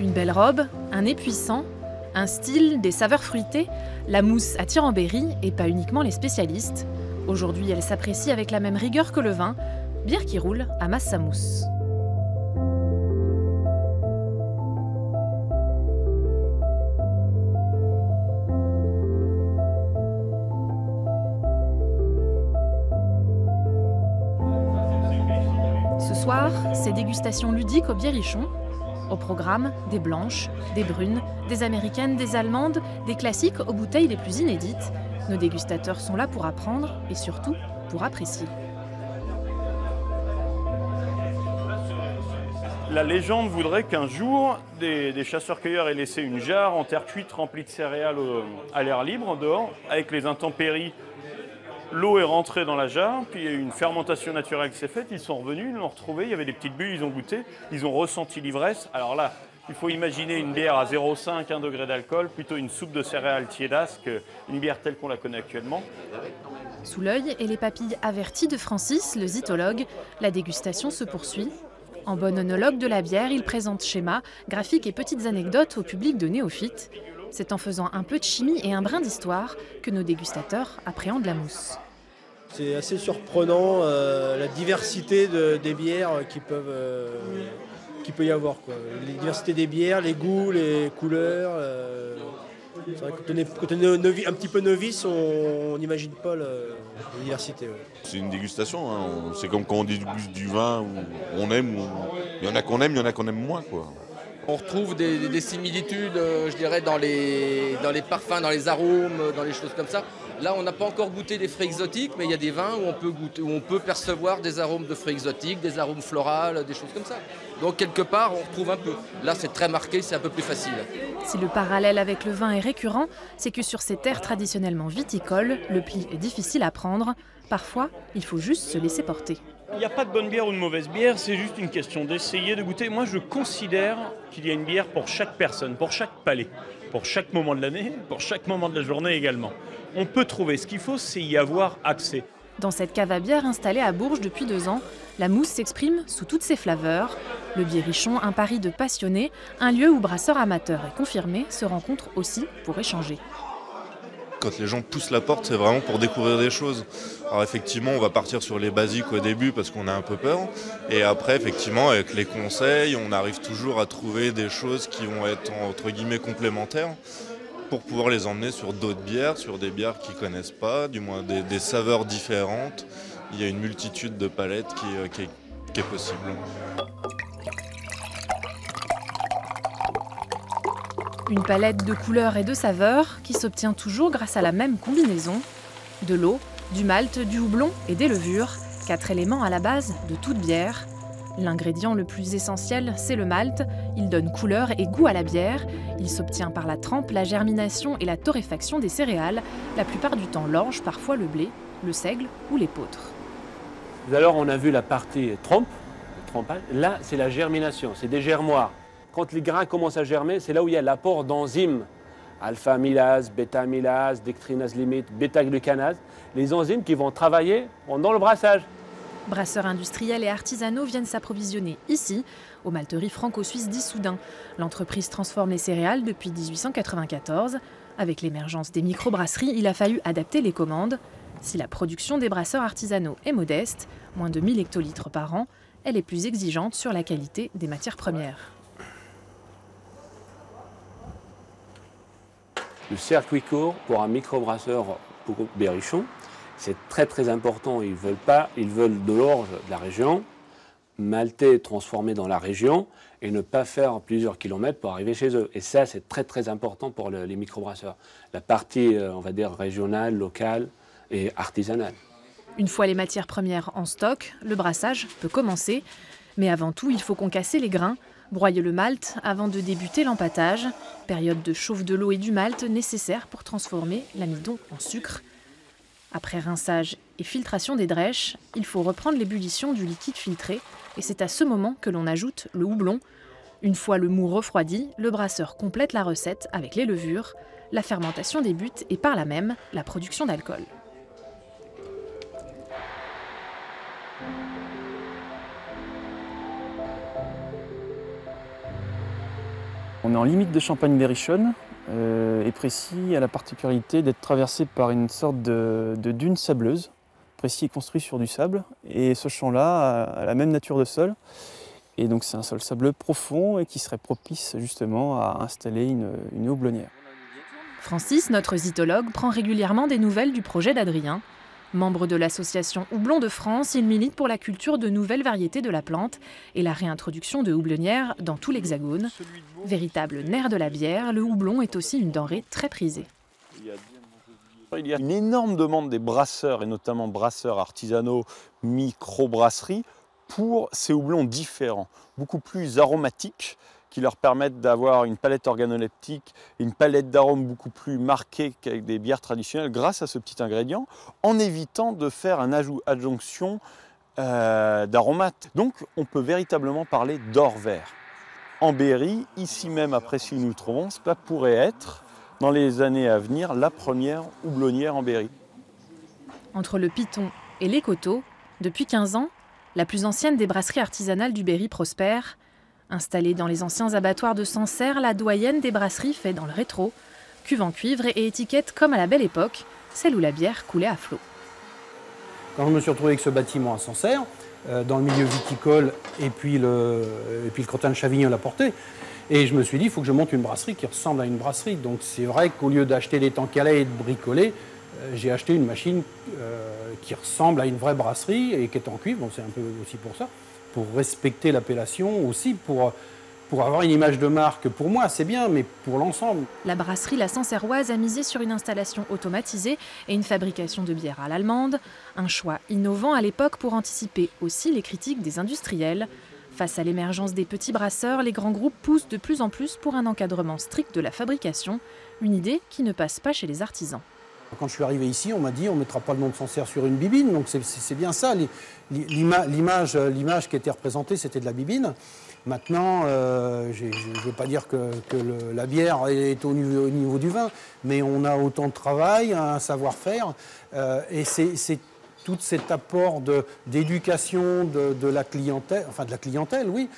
Une belle robe, un nez puissant, un style, des saveurs fruitées, la mousse attire en Berry et pas uniquement les spécialistes. Aujourd'hui, elle s'apprécie avec la même rigueur que le vin. Bière qui roule amasse sa mousse. Ce soir, c'est dégustation ludique au Biérichon. Au programme, des blanches, des brunes, des américaines, des allemandes, des classiques aux bouteilles les plus inédites. Nos dégustateurs sont là pour apprendre et surtout pour apprécier. La légende voudrait qu'un jour, des chasseurs-cueilleurs aient laissé une jarre en terre cuite remplie de céréales à l'air libre, dehors, avec les intempéries. L'eau est rentrée dans la jarre, puis il y a eu une fermentation naturelle qui s'est faite, ils sont revenus, ils l'ont retrouvée, il y avait des petites bulles, ils ont goûté, ils ont ressenti l'ivresse. Alors là, il faut imaginer une bière à 0,5, 1 degré d'alcool, plutôt une soupe de céréales tiédasse qu'une bière telle qu'on la connaît actuellement. Sous l'œil et les papilles averties de Francis, le zytologue, la dégustation se poursuit. En bon œnologue de la bière, il présente schémas, graphiques et petites anecdotes au public de néophytes. C'est en faisant un peu de chimie et un brin d'histoire que nos dégustateurs appréhendent la mousse. C'est assez surprenant la diversité des bières qu'il peut y avoir, quoi. La diversité des bières, les goûts, les couleurs. C'est vrai que quand on est un petit peu novice, on n'imagine pas la diversité. Ouais. C'est une dégustation, hein. C'est comme quand on déguste du vin où on aime, il y en a qu'on aime, il y en a qu'on aime moins, quoi. On retrouve des similitudes, je dirais, dans les parfums, dans les arômes, dans les choses comme ça. Là, on n'a pas encore goûté des fruits exotiques, mais il y a des vins où on peut percevoir des arômes de fruits exotiques, des arômes floraux, des choses comme ça. Donc, quelque part, on retrouve un peu. Là, c'est très marqué, c'est un peu plus facile. Si le parallèle avec le vin est récurrent, c'est que sur ces terres traditionnellement viticoles, le pli est difficile à prendre. Parfois, il faut juste se laisser porter. Il n'y a pas de bonne bière ou de mauvaise bière, c'est juste une question d'essayer de goûter. Moi, je considère qu'il y a une bière pour chaque personne, pour chaque palais, pour chaque moment de l'année, pour chaque moment de la journée également. On peut trouver. Ce qu'il faut, c'est y avoir accès. Dans cette cave à bière installée à Bourges depuis 2 ans, la mousse s'exprime sous toutes ses flaveurs. Le Biérichon, un pari de passionnés, un lieu où brasseurs amateurs et confirmés se rencontrent aussi pour échanger. Quand les gens poussent la porte, c'est vraiment pour découvrir des choses. Alors effectivement, on va partir sur les basiques au début parce qu'on a un peu peur. Et après, effectivement, avec les conseils, on arrive toujours à trouver des choses qui vont être entre guillemets complémentaires pour pouvoir les emmener sur d'autres bières, sur des bières qu'ils ne connaissent pas, du moins des saveurs différentes. Il y a une multitude de palettes qui est possible. Une palette de couleurs et de saveurs qui s'obtient toujours grâce à la même combinaison. De l'eau, du malt, du houblon et des levures, 4 éléments à la base de toute bière. L'ingrédient le plus essentiel, c'est le malt. Il donne couleur et goût à la bière. Il s'obtient par la trempe, la germination et la torréfaction des céréales, la plupart du temps l'orge, parfois le blé, le seigle ou l'épeautre. Alors on a vu la partie trempage. Là, c'est la germination, c'est des germoirs. Quand les grains commencent à germer, c'est là où il y a l'apport d'enzymes. Alpha-amylase, bêta-amylase, dextrinase limite, bêta-glucanase. Les enzymes qui vont travailler pendant le brassage. Brasseurs industriels et artisanaux viennent s'approvisionner ici, aux malteries franco-suisses d'Issoudun. L'entreprise transforme les céréales depuis 1894. Avec l'émergence des microbrasseries, il a fallu adapter les commandes. Si la production des brasseurs artisanaux est modeste, moins de 1000 hectolitres par an, elle est plus exigeante sur la qualité des matières premières. Le circuit court pour un microbrasseur pour Biérichon, c'est très important. Ils veulent de l'orge de la région, maltais transformé dans la région et ne pas faire plusieurs kilomètres pour arriver chez eux. Et ça, c'est très important pour les microbrasseurs. La partie, on va dire, régionale, locale et artisanale. Une fois les matières premières en stock, le brassage peut commencer. Mais avant tout, il faut concasser les grains, broyer le malt avant de débuter l'empâtage. Période de chauffe de l'eau et du malt nécessaire pour transformer l'amidon en sucre. Après rinçage et filtration des drèches, il faut reprendre l'ébullition du liquide filtré et c'est à ce moment que l'on ajoute le houblon. Une fois le mou refroidi, le brasseur complète la recette avec les levures. La fermentation débute et par là même la production d'alcool. On est en limite de Champagne-Berrichonne et Précy a la particularité d'être traversé par une sorte de dune sableuse. Précy est construit sur du sable et ce champ-là a la même nature de sol. Et donc c'est un sol sableux profond et qui serait propice justement à installer une houblonnière. Francis, notre zytologue, prend régulièrement des nouvelles du projet d'Adrien. Membre de l'association Houblon de France, il milite pour la culture de nouvelles variétés de la plante et la réintroduction de houblonnières dans tout l'Hexagone. Véritable nerf de la bière, le houblon est aussi une denrée très prisée. Il y a une énorme demande des brasseurs, et notamment brasseurs artisanaux, micro-brasseries, pour ces houblons différents, beaucoup plus aromatiques, qui leur permettent d'avoir une palette organoleptique, une palette d'arômes beaucoup plus marquée qu'avec des bières traditionnelles grâce à ce petit ingrédient, en évitant de faire un adjonction d'aromates. Donc on peut véritablement parler d'or vert. En Berry, ici même à Précy où nous nous trouvons, cela pourrait être, dans les années à venir, la première houblonnière en Berry. Entre le Piton et les Coteaux, depuis 15 ans, la plus ancienne des brasseries artisanales du Berry prospère. Installée dans les anciens abattoirs de Sancerre, la doyenne des brasseries fait dans le rétro, cuve en cuivre et étiquette comme à la belle époque, celle où la bière coulait à flot. Quand je me suis retrouvé avec ce bâtiment à Sancerre, dans le milieu viticole, et puis le crottin de Chavignon l'a porté, et je me suis dit, il faut que je monte une brasserie qui ressemble à une brasserie. Donc c'est vrai qu'au lieu d'acheter des tankalais et de bricoler, j'ai acheté une machine qui ressemble à une vraie brasserie et qui est en cuivre, donc c'est un peu aussi pour ça. Pour respecter l'appellation, aussi pour avoir une image de marque. Pour moi, c'est bien, mais pour l'ensemble. La brasserie La Sancerroise a misé sur une installation automatisée et une fabrication de bière à l'allemande. Un choix innovant à l'époque pour anticiper aussi les critiques des industriels. Face à l'émergence des petits brasseurs, les grands groupes poussent de plus en plus pour un encadrement strict de la fabrication, une idée qui ne passe pas chez les artisans. Quand je suis arrivé ici, on m'a dit on ne mettra pas le nom de Sancerre sur une bibine, donc c'est bien ça. L'image qui était représentée, c'était de la bibine. Maintenant, je ne veux pas dire que la bière est au niveau du vin, mais on a autant de travail, un savoir-faire, et c'est tout cet apport d'éducation de la clientèle, oui,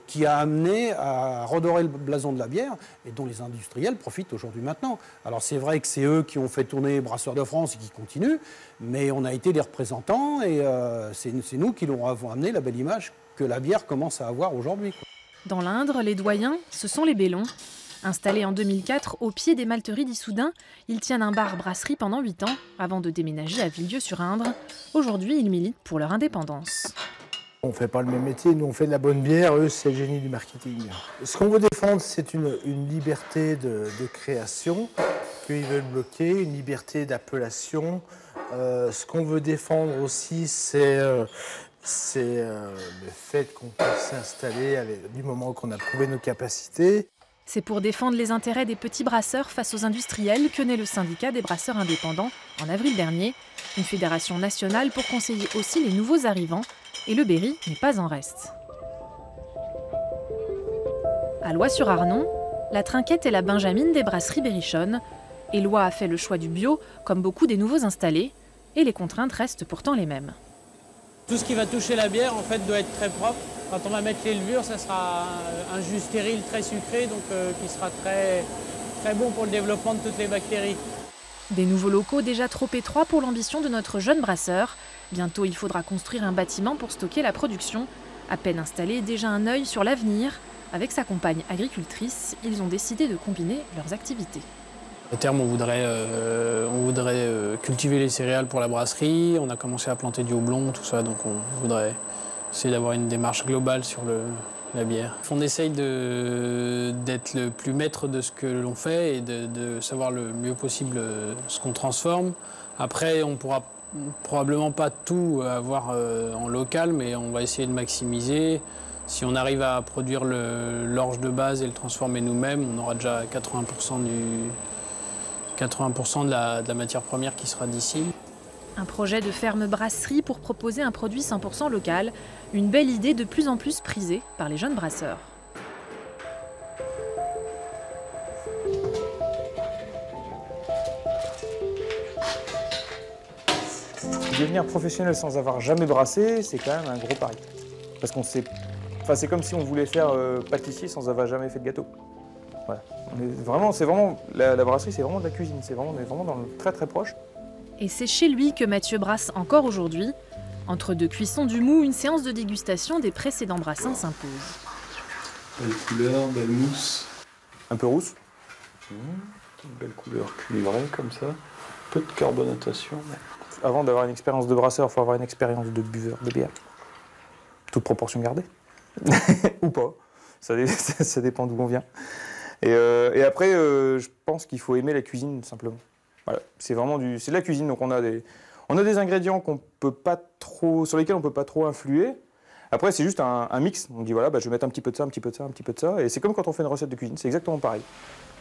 qui a amené à redorer le blason de la bière et dont les industriels profitent aujourd'hui maintenant. Alors c'est vrai que c'est eux qui ont fait tourner Brasseurs de France et qui continuent, mais on a été les représentants et c'est nous qui leur avons amené la belle image que la bière commence à avoir aujourd'hui. Dans l'Indre, les doyens, ce sont les Bellons. Installés en 2004 au pied des malteries d'Issoudun, ils tiennent un bar-brasserie pendant 8 ans avant de déménager à Villedieu-sur-Indre. Aujourd'hui, ils militent pour leur indépendance. On ne fait pas le même métier, nous on fait de la bonne bière, eux c'est le génie du marketing. Ce qu'on veut défendre, c'est une liberté de création qu'ils veulent bloquer, une liberté d'appellation. Ce qu'on veut défendre aussi, c'est le fait qu'on puisse s'installer du moment qu'on a prouvé nos capacités. C'est pour défendre les intérêts des petits brasseurs face aux industriels que naît le syndicat des brasseurs indépendants en avril dernier, une fédération nationale pour conseiller aussi les nouveaux arrivants, et le Berry n'est pas en reste. À Loye-sur-Arnon, la Trinquette est la benjamine des brasseries berrichonnes. Éloi a fait le choix du bio, comme beaucoup des nouveaux installés, et les contraintes restent pourtant les mêmes. Tout ce qui va toucher la bière, en fait, doit être très propre. Quand on va mettre les levures, ça sera un jus stérile très sucré, donc qui sera très, très bon pour le développement de toutes les bactéries. Des nouveaux locaux déjà trop étroits pour l'ambition de notre jeune brasseur. Bientôt, il faudra construire un bâtiment pour stocker la production. À peine installé, déjà un œil sur l'avenir. Avec sa compagne agricultrice, ils ont décidé de combiner leurs activités. À terme, on voudrait cultiver les céréales pour la brasserie. On a commencé à planter du houblon, tout ça, donc on voudrait essayer d'avoir une démarche globale sur la bière. On essaye d'être le plus maître de ce que l'on fait et de savoir le mieux possible ce qu'on transforme. Après, on ne pourra probablement pas tout avoir en local, mais on va essayer de maximiser. Si on arrive à produire l'orge de base et le transformer nous-mêmes, on aura déjà 80% de la matière première qui sera d'ici. Un projet de ferme-brasserie pour proposer un produit 100% local, une belle idée de plus en plus prisée par les jeunes brasseurs. Devenir professionnel sans avoir jamais brassé, c'est quand même un gros pari. Parce qu'on sait Enfin, c'est comme si on voulait faire pâtissier sans avoir jamais fait de gâteau. Voilà. C'est vraiment la brasserie, c'est vraiment de la cuisine. On est vraiment dans le très très proche. Et c'est chez lui que Mathieu brasse encore aujourd'hui. Entre deux cuissons du mou, une séance de dégustation des précédents brassins s'impose. Belle couleur, belle mousse. Un peu rousse. Une belle couleur cuivrée comme ça. Peu de carbonatation. Avant d'avoir une expérience de brasseur, il faut avoir une expérience de buveur de bière. Toute proportion gardée. Ou pas. Ça dépend d'où on vient. Et après, je pense qu'il faut aimer la cuisine, simplement. Voilà. C'est de la cuisine, donc on a des ingrédients sur lesquels on ne peut pas trop influer. Après, c'est juste un mix. On dit, voilà, je vais mettre un petit peu de ça, un petit peu de ça, un petit peu de ça. Et c'est comme quand on fait une recette de cuisine, c'est exactement pareil.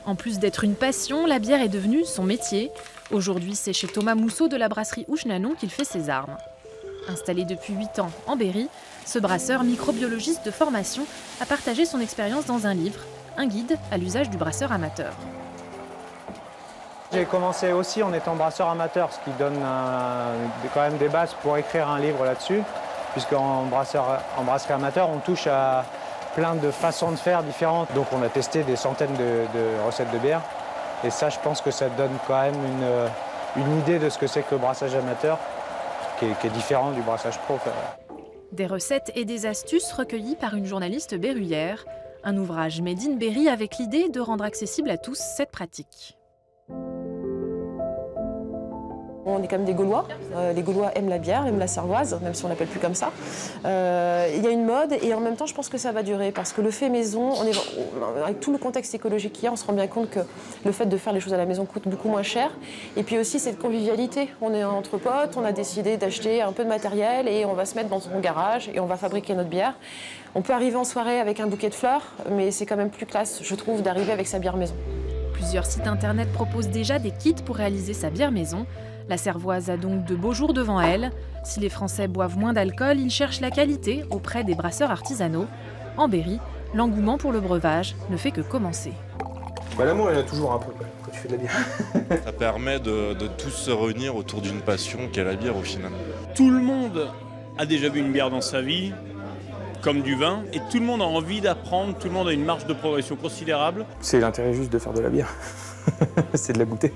En plus d'être une passion, la bière est devenue son métier. Aujourd'hui, c'est chez Thomas Mousseau de la brasserie Ouche-Nanon qu'il fait ses armes. Installé depuis 8 ans en Berry, ce brasseur microbiologiste de formation a partagé son expérience dans un livre, un guide à l'usage du brasseur amateur. J'ai commencé aussi en étant brasseur amateur, ce qui donne quand même des bases pour écrire un livre là-dessus, puisqu'en brasserie amateur, on touche à plein de façons de faire différentes. Donc on a testé des centaines de recettes de bière. Et ça, je pense que ça donne quand même une idée de ce que c'est que le brassage amateur, qui est différent du brassage pro. Des recettes et des astuces recueillies par une journaliste berruyère. Un ouvrage made in Berry avec l'idée de rendre accessible à tous cette pratique. On est quand même des Gaulois. Les Gaulois aiment la bière, aiment la cervoise, même si on ne l'appelle plus comme ça. Il y a une mode et en même temps, je pense que ça va durer parce que le fait maison, avec tout le contexte écologique qu'il y a, on se rend bien compte que le fait de faire les choses à la maison coûte beaucoup moins cher. Et puis aussi cette convivialité. On est entre potes, on a décidé d'acheter un peu de matériel et on va se mettre dans son garage et on va fabriquer notre bière. On peut arriver en soirée avec un bouquet de fleurs, mais c'est quand même plus classe, je trouve, d'arriver avec sa bière maison. Plusieurs sites internet proposent déjà des kits pour réaliser sa bière maison. La cervoise a donc de beaux jours devant elle. Si les Français boivent moins d'alcool, ils cherchent la qualité auprès des brasseurs artisanaux. En Berry, l'engouement pour le breuvage ne fait que commencer. L'amour, il y en a toujours un peu quand tu fais de la bière. Ça permet de tous se réunir autour d'une passion qu'est la bière au final. Tout le monde a déjà bu une bière dans sa vie, comme du vin, et tout le monde a envie d'apprendre, tout le monde a une marge de progression considérable. C'est l'intérêt juste de faire de la bière, c'est de la goûter.